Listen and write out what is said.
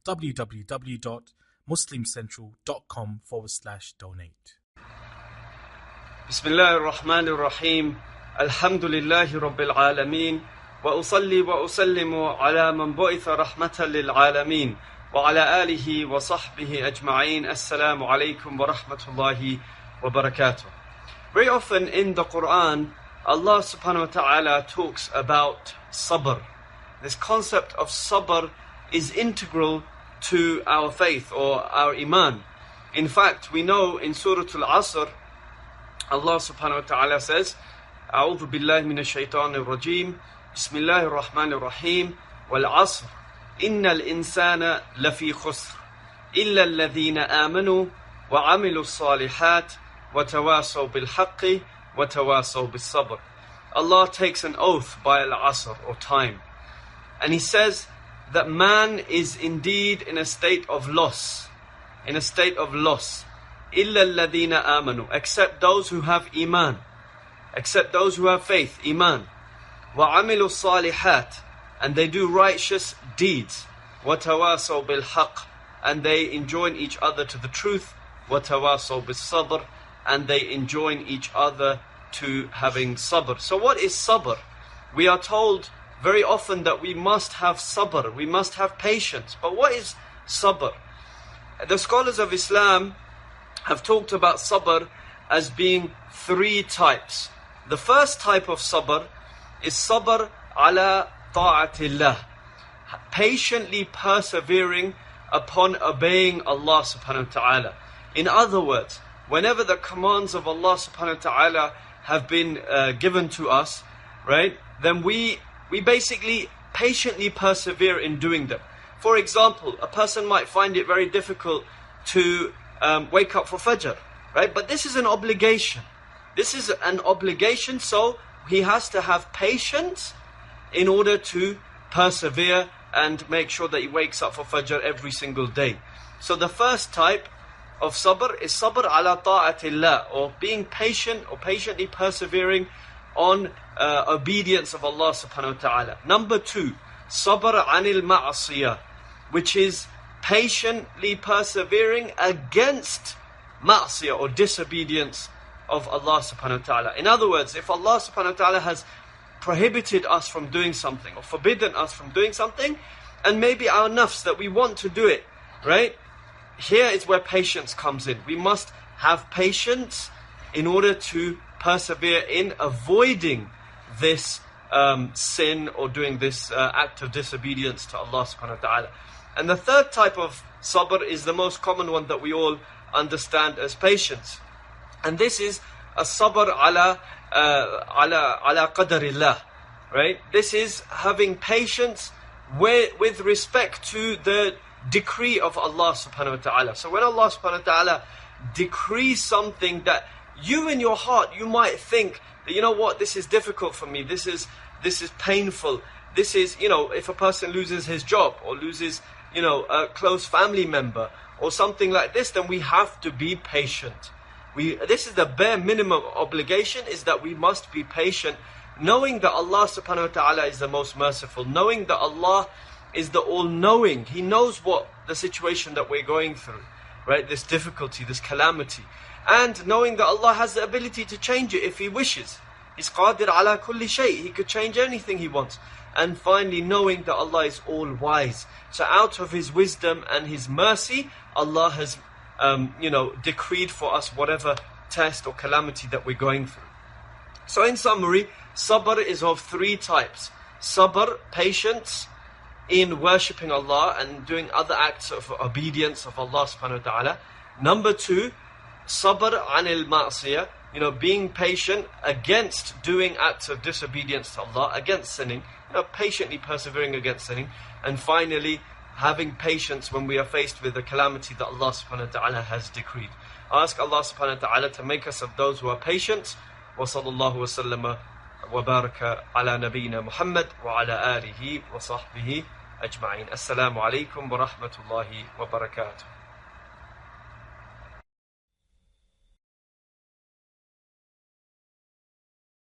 www.muslimcentral.com/donate. Bismillah ar-Rahman ar-Rahim. Alhamdulillahi Rabbil Alameen. Wa usalli wa usallimu ala man bu'itha rahmatan lil alameen. Wa ala alihi wa sahbihi ajma'een. Assalamu alaikum wa rahmatullahi wa barakatuh. Very often in the Quran, Allah subhanahu wa ta'ala talks about sabr. This concept of sabr is integral to our faith or our iman. In fact, we know in Surah Al-Asr, Allah subhanahu wa ta'ala says, أعوذ بالله من الشيطان الرجيم بسم الله الرحمن الرحيم والعصر إن الإنسان لفي خسر إلا الذين آمنوا وعملوا الصالحات وتواصوا بالحق وتواصوا بالصبر. Allah takes an oath by Al-Asr or time, and He says that man is indeed in a state of loss, إلا الذين آمنوا, except those who have iman, except those who have faith, iman. وعملوا الصالحات, and they do righteous deeds. وتواصوا بالحق, and they enjoin each other to the truth. وتواصوا بالصبر, and they enjoin each other to having sabr. So what is sabr? We are told very often that we must have sabr, we must have patience. But what is sabr? The scholars of Islam have talked about sabr as being three types. The first type of sabr is sabr ala ta'atillah, patiently persevering upon obeying Allah subhanahu wa ta'ala. In other words, whenever the commands of Allah subhanahu wa ta'ala have been given to us, right, then we basically patiently persevere in doing them. For example, a person might find it very difficult to wake up for Fajr, right? But this is an obligation. This is an obligation, so he has to have patience in order to persevere and make sure that he wakes up for Fajr every single day. So the first type of sabr is sabr ala ta'atillah, or being patient or patiently persevering on obedience of Allah subhanahu wa ta'ala. Number two, sabr anil ma'asiyah, which is patiently persevering against ma'asiyah or disobedience of Allah subhanahu wa ta'ala. In other words, if Allah subhanahu wa ta'ala has prohibited us from doing something or forbidden us from doing something, and maybe our nafs that we want to do it, right? Here is where patience comes in. We must have patience in order to persevere in avoiding this sin or doing this act of disobedience to Allah subhanahu wa ta'ala. And the third type of sabr is the most common one that we all understand as patience. And this is a sabr ala qadarillah, right? This is having patience with respect to the decree of Allah subhanahu wa ta'ala. So when Allah subhanahu wa ta'ala decrees something that you in your heart, you might think that, you know what, this is difficult for me, this is painful, this is, if a person loses his job or loses, a close family member or something like this, then we have to be patient. This is the bare minimum obligation, is that we must be patient, knowing that Allah subhanahu wa ta'ala is the most merciful, knowing that Allah is the all-knowing. He knows what the situation that we're going through, right? This difficulty, this calamity. And knowing that Allah has the ability to change it if He wishes. He's qadir ala kulli shay. He could change anything He wants. And finally, knowing that Allah is all-wise. So out of His wisdom and His mercy, Allah has, decreed for us whatever test or calamity that we're going through. So in summary, sabr is of three types. Sabr, patience in worshipping Allah and doing other acts of obedience of Allah subhanahu wa ta'ala. Number two, sabr anil ma'asiyah, being patient against doing acts of disobedience to Allah, against sinning, patiently persevering against sinning. And finally, having patience when we are faced with the calamity that Allah subhanahu wa ta'ala has decreed. I ask Allah subhanahu wa ta'ala to make us of those who are patient. Wa sallallahu wa sallama wa baraka ala nabiyyina Muhammad wa ala alihi wa sahbihi ajma'in. Assalamu alaikum wa rahmatullahi wa barakatuh.